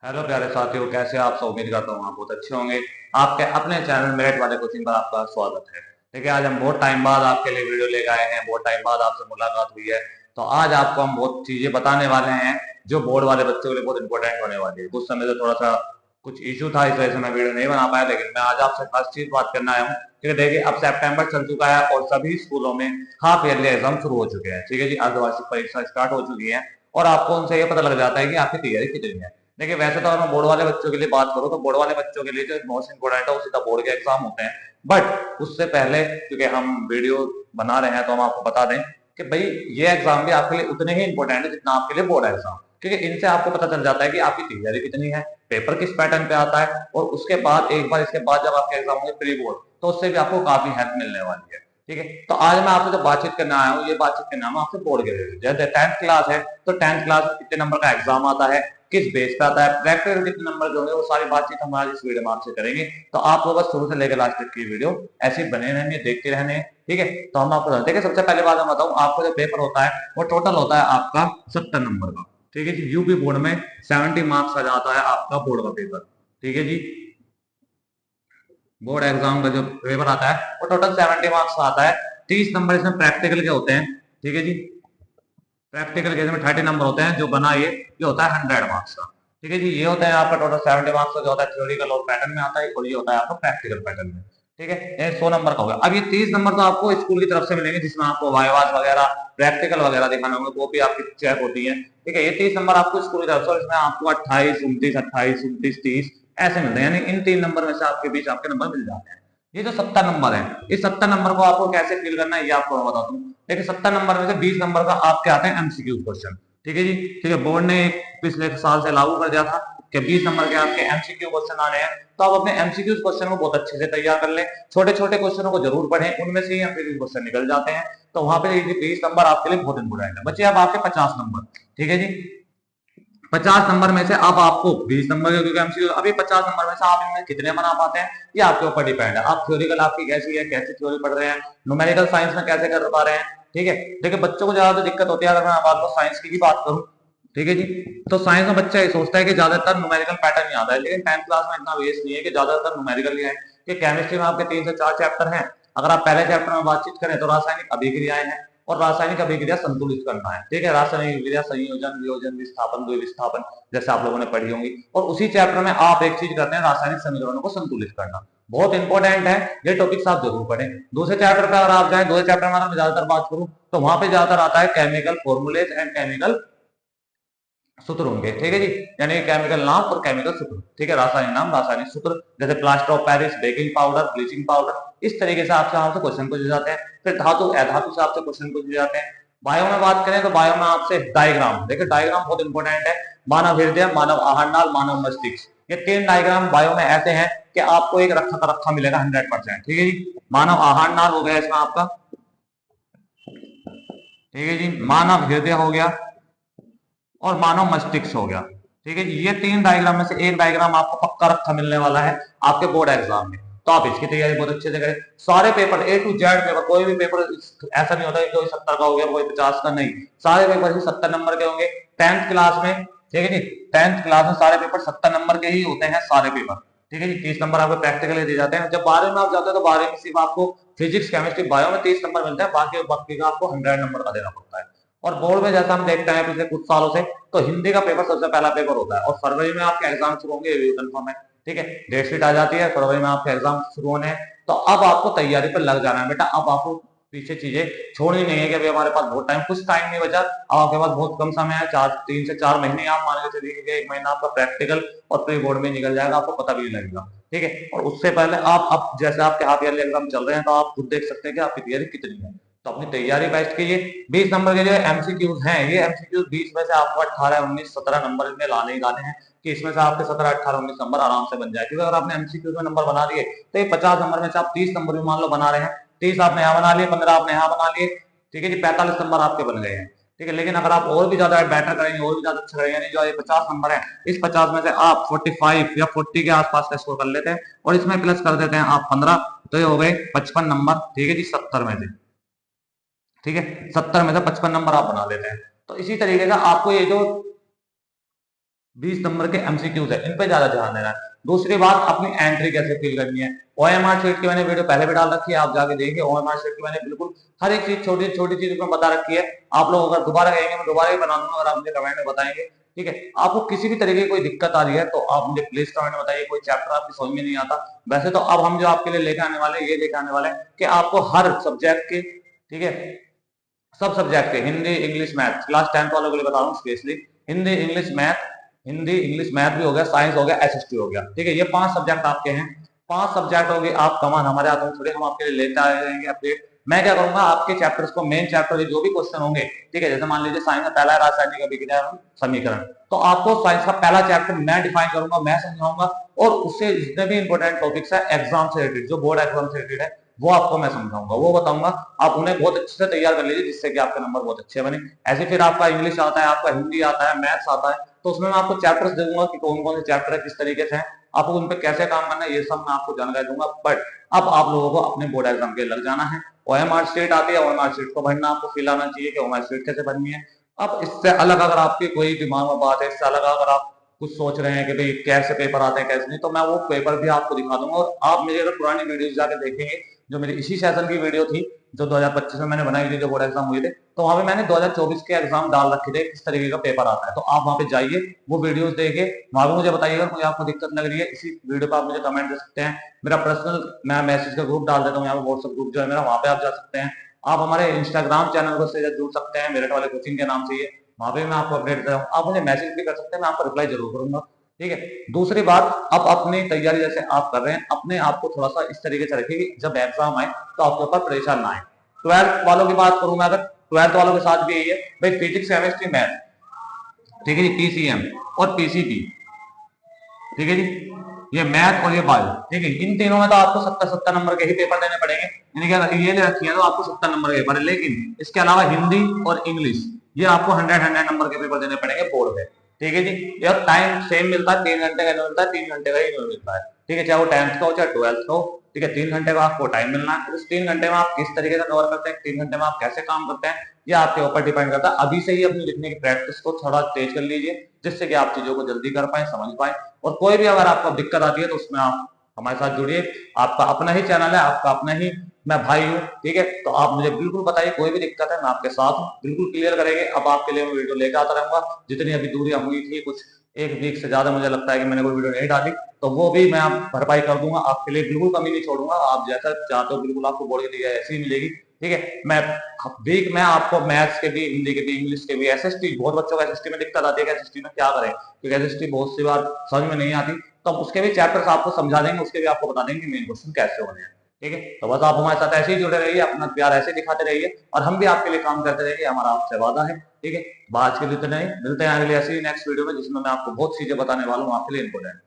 Hello प्यारे साथियों, कैसे आप सब। उम्मीद करता हूँ आप बहुत अच्छे होंगे। आपके अपने चैनल मेरिट वाले कोचिंग पर आपका स्वागत है। देखिए, आज हम बहुत टाइम बाद आपके लिए वीडियो लेकर आए हैं। बहुत टाइम बाद आपसे मुलाकात हुई है, तो आज आपको हम बहुत चीजें बताने वाले हैं जो बोर्ड वाले बच्चों के लिए बहुत इंपॉर्टेंट होने वाली है। कुछ समय से थोड़ा सा कुछ इशू था, इस वजह से मैं वीडियो नहीं बना पाया, लेकिन मैं आज आपसे खास चीज बात करना आया हूँ। ठीक है, देखिए अब सितंबर चल चुका है और सभी स्कूलों में हाफ ईयरली एग्जाम शुरू हो चुके हैं। ठीक है जी, अर्धवार्षिक परीक्षा स्टार्ट हो चुकी है और आपको उनसे ये पता लग जाता है कि आपकी तैयारी कितनी है। देखिए, वैसे तो अगर मैं बोर्ड वाले बच्चों के लिए बात करूं तो बोर्ड वाले बच्चों के लिए जो मोस्ट इंपोर्टेंट है वो सीधा बोर्ड के एग्जाम होते हैं। बट उससे पहले क्योंकि हम वीडियो बना रहे हैं तो हम आपको बता दें कि भाई ये एग्जाम भी आपके लिए उतने ही इंपॉर्टेंट है जितना आपके लिए बोर्ड एग्जाम, क्योंकि इनसे आपको पता चल जाता है कि आपकी तैयारी कितनी है, पेपर किस पैटर्न पे आता है, और उसके बाद एक बार इसके बाद जब आपके एग्जाम होंगे प्री बोर्ड, तो उससे भी आपको काफी हेल्प मिलने वाली है। ठीक है, तो आज मैं आपसे जो बातचीत करने आया हूँ, ये बातचीत करना है आपसे बोर्ड के रिलेटेड। जैसे 10th क्लास है तो 10th क्लास में कितने नंबर का एग्जाम आता है, किस बेस पे आता है, प्रैक्टिकल कितने नंबर के होंगे, वो सारी बातचीत हम आज इस वीडियो में आपसे करेंगे। तो आप लोग बस शुरू से लेकर लास्ट तक की वीडियो ऐसे बने रहने, देखते रहने। ठीक है, तो हम आपको देखिए, सबसे पहले बात मैं बताऊं, आपको जो पेपर होता है वो टोटल होता है आपका 70 नंबर का। ठीक है जी, यूपी बोर्ड में 70 मार्क्स आ जाता है आपका बोर्ड का पेपर। ठीक है जी, बोर्ड एग्जाम का जो पेपर आता है वो टोटल 70 मार्क्स का आता है। 30 नंबर इसमें प्रैक्टिकल के होते हैं। ठीक है जी, प्रैक्टिकल केस में 30 नंबर होते हैं, जो बना ये होता है 100 मार्क्स का। ठीक है जी, ये होता है आपका टोटल 70 मार्क्स का, जो होता है थ्योरिकल और पैटर्न में आता है, और ये होता है आपका प्रैक्टिकल पैटर्न में। ठीक है, ये 100 नंबर का होगा। अब ये 30 नंबर तो आपको स्कूल की तरफ से मिलेंगे, जिसमें आपको वाइवास वगैरह प्रैक्टिकल वगैरह दिखाने होंगे, वो भी आपकी चेक होती है। ठीक है, ये 30 नंबर आपको स्कूल की तरफ से, इसमें आपको 28 29 28 29 30 ऐसे मिलते हैं, यानी इन 3 नंबर में से आपके बीच आपके नंबर मिल जाते हैं। ये जो 70 नंबर है, इस 70 नंबर को आपको कैसे फिल करना है ये आपको मैं बताता हूँ। देखिए, 70 नंबर में से 20 नंबर का आपके आते हैं एमसीक्यू क्वेश्चन। ठीक है जी, ठीक है, बोर्ड ने पिछले साल से लागू कर दिया था कि 20 नंबर के आपके एमसीक्यू क्वेश्चन आने हैं। तो आप अपने एमसीक्यू क्वेश्चन को बहुत अच्छे से तैयार कर लें, छोटे छोटे क्वेश्चनों को जरूर पढ़ें, उनमें से ही एमसीक्यू क्वेश्चन निकल जाते हैं। तो वहां पे 20 नंबर आपके लिए बहुत इंपोर्टेंट है। बच्चे अब आपके 50 नंबर। ठीक है जी, 50 नंबर में से अब आपको 20 नंबर के, क्योंकि एमसीक्यू अभी 50 नंबर में से आप इनमें कितने बना पाते हैं ये आपके ऊपर डिपेंड है। आप थ्योरिकल आपकी कैसी है, कैसी थ्योरी पढ़ रहे हैं, न्यूमेरिकल साइंस में कैसे कर पा रहे हैं। ठीक है, देखिए बच्चों को ज्यादा दिक्कत होती है, अगर मैं आपको साइंस की बात करूं, ठीक है जी, तो साइंस में बच्चा ये सोचता है कि ज्यादातर न्यूमेरिकल पैटर्न ही आता है, लेकिन 10th क्लास में इतना बेस नहीं है कि ज्यादातर न्यूमेरिकल ही है। कि केमिस्ट्री में आपके 3 से 4 चैप्टर हैं। अगर आप पहले चैप्टर में बातचीत करें तो रासायनिक अभिक्रियाएं हैं, और रासायनिक अभिक्रिया संतुलित करना है। ठीक है, रासायनिक अभिक्रिया संयोजन, वियोजन, विस्थापन, द्विविस्थापन, जैसे आप लोगों ने पढ़ी होंगी। और उसी चैप्टर में आप एक चीज करते हैं, रासायनिक समीकरणों को संतुलित करना। बहुत इंपॉर्टेंट है, ये टॉपिक्स आप जरूर पढ़ें। दूसरे चैप्टर पर अगर आप जाए, दूसरे चैप्टर में अगर मैं ज्यादातर बात करूं तो वहां पे ज्यादातर आता है केमिकल फॉर्मुलेज एंड केमिकल सूत्र होंगे। ठीक है जी, यानी केमिकल नाम और केमिकल सूत्र। ठीक है, रासायनिक नाम, रासायनिक सूत्र, जैसे plaster of Paris, baking powder, bleaching powder, इस तरीके से आपसे क्वेश्चन पूछे जाते हैं। फिर धातु अधातु से आपसे क्वेश्चन पूछे जाते हैं। बायो में बात करें तो बायो में आपसे डायग्राम, देखिए डायग्राम बहुत इंपॉर्टेंट है। मानव हृदय, मानव आहार नाल, मानव मस्तिष्क, ये 3 डायग्राम बायो में ऐसे हैं कि आपको एक रखा का रखा मिलेगा 100%। ठीक है जी, मानव आहार नाल हो गया इसमें आपका। ठीक है जी, मानव हृदय हो गया और मानव मस्तिष्क हो गया। ठीक है जी, ये 3 डायग्राम में से एक डायग्राम आपको पक्का रखा मिलने वाला है आपके बोर्ड एग्जाम में। तो आप इसकी तैयारी बहुत अच्छे से करें। सारे paper A to Z paper, कोई भी पेपर ऐसा नहीं होता कि कोई 70 का हो गया, कोई 50 का, नहीं। सारे पेपर ही 70 नंबर के होंगे 10th क्लास में। ठीक है जी, 10th क्लास में सारे पेपर 70 नंबर के ही होते हैं, सारे पेपर। ठीक है जी, 30 नंबर आपको प्रैक्टिकली दिए जाते हैं। जब 12वीं में आप जाते हैं तो 12वीं में सिर्फ आपको फिजिक्स, केमिस्ट्री, बायो में 30 नंबर मिलते हैं, बाकी का आपको 100 नंबर का देना पड़ता है। और बोर्ड में जैसा हम देखते हैं पिछले कुछ सालों से, तो हिंदी का पेपर सबसे पहला पेपर होता है, और फरवरी में आपके एग्जाम शुरू होंगे, ये कंफर्म है। ठीक है, डेट शीट आ जाती है, फरवरी में आपके एग्जाम शुरू होने हैं। तो अब आपको तैयारी पर लग जाना है बेटा। अब आपको पीछे चीजें छोड़नी नहीं है कि अभी हमारे पास बहुत टाइम, कुछ टाइम नहीं बचा। अब आपके पास बहुत कम समय है, 3 से 4 महीने आप मान के चलिए, 1 महीना आपका प्रैक्टिकल और प्री बोर्ड में निकल जाएगा, आपको पता भी नहीं लगेगा। ठीक है, और उससे पहले आप अब जैसे आपके हाफ ईयरली एग्जाम चल रहे हैं, तो आप खुद देख सकते हैं कि आपकी तैयारी कितनी है। तो अपनी तैयारी बेस्ट कीजिए। 20 नंबर के जो एमसीक्यूज हैं, ये एमसीक्यूज 20 में से आपको 18 19 17 नंबर इनमें लाने ही लाने हैं, कि इसमें से आपके 17 18 19 नंबर आराम से बन जाए। क्योंकि अगर आपने एमसीक्यूज में नंबर बना लिए तो ये 50 नंबर में से आप 30 नंबर भी मान लो बना रहे हैं, 30 आपने यहाँ बना लिए, 15 आपने यहाँ बना लिए। ठीक है जी, 45 नंबर आपके बन गए हैं। ठीक है, लेकिन अगर आप और भी ज्यादा बेटर करेंगे, और भी ज्यादा अच्छा करेंगे, यानी जो ये 50 नंबर है, इस 50 में से आप 45 या 40 के आसपास का स्कोर कर लेते हैं, और इसमें प्लस कर देते हैं आप 15, तो ये हो गए 55 नंबर। ठीक है जी, 70 में से। ठीक है, 70 में से 55 नंबर आप बना लेते हैं। तो इसी तरीके का आपको ये जो 20 नंबर के एमसीक्यूज है, इन पे ज्यादा ध्यान देना है। दूसरी बात, अपनी एंट्री कैसे फिल करनी है। ओएमआर शीट की मैंने वीडियो पहले भी डाल रखी है, आप जाके देखिए। ओएमआर शीट की मैंने बिल्कुल हर एक चीज, छोटी छोटी चीज उसमें बता रखी है। आप लोग अगर दोबारा कहेंगे मैं दोबारा ही बना दूंगा, अगर आप मुझे कमेंट में बताएंगे, ठीक है। आपको किसी भी तरीके की कोई दिक्कत आ रही है तो आप मुझे प्लीज कमेंट में बताइए। कोई चैप्टर आपकी समझ में नहीं आता, वैसे तो अब हम जो आपके लिए लेके आने वाले हैं, ये लेके आने वाले हैं कि आपको हर सब्जेक्ट के, ठीक है, सब सब्जेक्ट के, हिंदी इंग्लिश मैथ, क्लास 10 वालों के लिए बता रहा हूँ specially. Hindi English math, Hindi English math भी हो गया, साइंस हो गया, एसएसटी हो गया, ठीक है। ये 5 सब्जेक्ट आपके हैं। 5 सब्जेक्ट होंगे, आप कमान हमारे हाथों में थोड़ी, हम आपके लिए लेते आएंगे अपडेट। मैं क्या करूंगा, आपके चैप्टर्स को, मेन चैप्टर जो भी क्वेश्चन होंगे, ठीक है, जैसे मान लीजिए साइंस का पहला रासायनिक अभिक्रिया समीकरण, तो आपको साइंस का पहला चैप्टर मैं डिफाइन करूंगा, मैं समझाऊंगा, और उससे जितने भी इंपॉर्टेंट टॉपिक्स है एग्जाम से रिलेटेड, जो बोर्ड एग्जाम से रिलेटेड है, वो आपको मैं समझाऊंगा, वो बताऊंगा। आप उन्हें बहुत अच्छे से तैयार कर लीजिए, जिससे कि आपके नंबर बहुत अच्छे बने। ऐसे फिर आपका इंग्लिश आता है, आपका हिंदी आता है, मैथ्स आता है, तो उसमें मैं आपको चैप्टर्स दे दूंगा कि कौन कौन से चैप्टर है, किस तरीके से है, आपको उन पर कैसे काम करना है, ये सब मैं आपको जानकारी दूंगा। बट अब आप लोगों को अपने बोर्ड एग्जाम के लग जाना है। ओएमआर शीट आती है, ओएमआर शीट को भरना आपको फील आना चाहिए कि ओएमआर शीट कैसे भरनी है। अब इससे अलग अगर आपकी कोई दिमाग में बात है, इससे अलग अगर आप कुछ सोच रहे हैं कि भाई कैसे पेपर आते हैं कैसे नहीं, तो मैं वो पेपर भी आपको दिखा दूंगा। और आप मेरी अगर पुरानी वीडियोस जाके देखेंगे, जो मेरी इसी सेशन की वीडियो थी, जो 2025 में मैंने बनाई थी, जो बोर्ड एग्जाम हुए थे, तो वहां पे मैंने 2024 के एग्जाम डाल रखे थे, किस तरीके का पेपर आता है। तो आप वहां पे जाइए, वो वीडियोस देखिए, वहां पे मुझे बताइएगा कोई आपको दिक्कत लग रही है, इसी वीडियो पर आप मुझे कमेंट दे सकते हैं। मेरा पर्सनल मैं मैसेज का ग्रुप डाल देता हूँ यहाँ पे, व्हाट्सएप ग्रुप जो है मेरा, वहां पे आप जा सकते हैं। आप हमारे इंस्टाग्राम चैनल को से जुड़ सकते हैं, मेरठ वाले कोचिंग के नाम से, ये वहां पे मैं आपको अपडेट दे रहा हूँ। आप मुझे मैसेज भी कर सकते हैं, मैं आपको रिप्लाई जरूर करूंगा, ठीक है। दूसरी बात, अब अपनी तैयारी जैसे आप कर रहे हैं, अपने आप को थोड़ा सा इस तरीके से रखिए कि जब एग्जाम आए तो आपके ऊपर प्रेशर ना आए। 12th वालों की बात करूं मैं, अगर 12th वालों के साथ भी यही है भाई, फिजिक्स केमिस्ट्री मैथ, ठीक है जी, पीसीएम और पीसीबी, ठीक है जी, ये मैथ और ये बायो, ठीक है। इन तीनों में तो आपको 70-70 नंबर के ही पेपर देने पड़ेंगे, यानी कि ये ले रखी है तो आपको 70 नंबर के पेपर है। लेकिन इसके अलावा हिंदी और इंग्लिश, ये आपको 100 नंबर के पेपर देने पड़ेंगे बोर्ड में, ठीक है जी। ये टाइम सेम मिलता है, 3 घंटे का मिलता है, 3 घंटे का ही मिलता है, ठीक है, चाहे वो 10th का हो चाहे 12th का हो, ठीक है। 3 घंटे का आपको टाइम मिलना है, उस 3 घंटे में आप किस तरीके से कवर करते हैं, 3 घंटे में आप कैसे काम करते हैं, ये आपके ऊपर डिपेंड करता है। अभी से ही अपनी लिखने की प्रैक्टिस को थोड़ा तेज कर लीजिए, जिससे कि आप चीजों को जल्दी कर पाए, समझ पाए। और कोई भी अगर आपको दिक्कत आती है तो उसमें आप हमारे साथ जुड़िए, आपका अपना ही चैनल है, आपका अपना ही मैं भाई हूँ, ठीक है। तो आप मुझे बिल्कुल बताइए, कोई भी दिक्कत है मैं आपके साथ हूँ, बिल्कुल क्लियर करेंगे। अब आपके लिए मैं वीडियो लेकर आता रहूंगा, जितनी अभी दूरियां हुई थी, कुछ 1 वीक से ज्यादा मुझे लगता है कि मैंने कोई वीडियो नहीं डाली, तो वो भी मैं भरपाई कर दूंगा, आपके लिए बिल्कुल कमी नहीं छोड़ूंगा। आप जैसा चाहते हो बिल्कुल आपको बोर्ड की ऐसी ही मिलेगी, ठीक है। मैं आपको मैथ्स के भी, हिंदी के भी, इंग्लिश के भी, एसएसटी, बहुत बच्चों को एसएसटी में दिक्कत आती है कि एसएसटी में क्या करें, क्योंकि एसएसटी बहुत सी बार समझ में नहीं आती, तो उसके भी चैप्टर्स आपको समझा देंगे, उसके भी आपको बता देंगे मेन क्वेश्चन कैसे होने हैं, ठीक है। तो बस आप हमारे साथ ऐसे ही जुड़े रहिए, अपना प्यार ऐसे दिखाते रहिए, और हम भी आपके लिए काम करते रहेंगे, हमारा आपसे वादा है, ठीक है। आज के लिए इतना ही, मिलते हैं अगले ऐसे ही नेक्स्ट वीडियो में, जिसमें मैं आपको बहुत चीजें बताने वाला हूँ आपके लिए इंपोर्टेंट।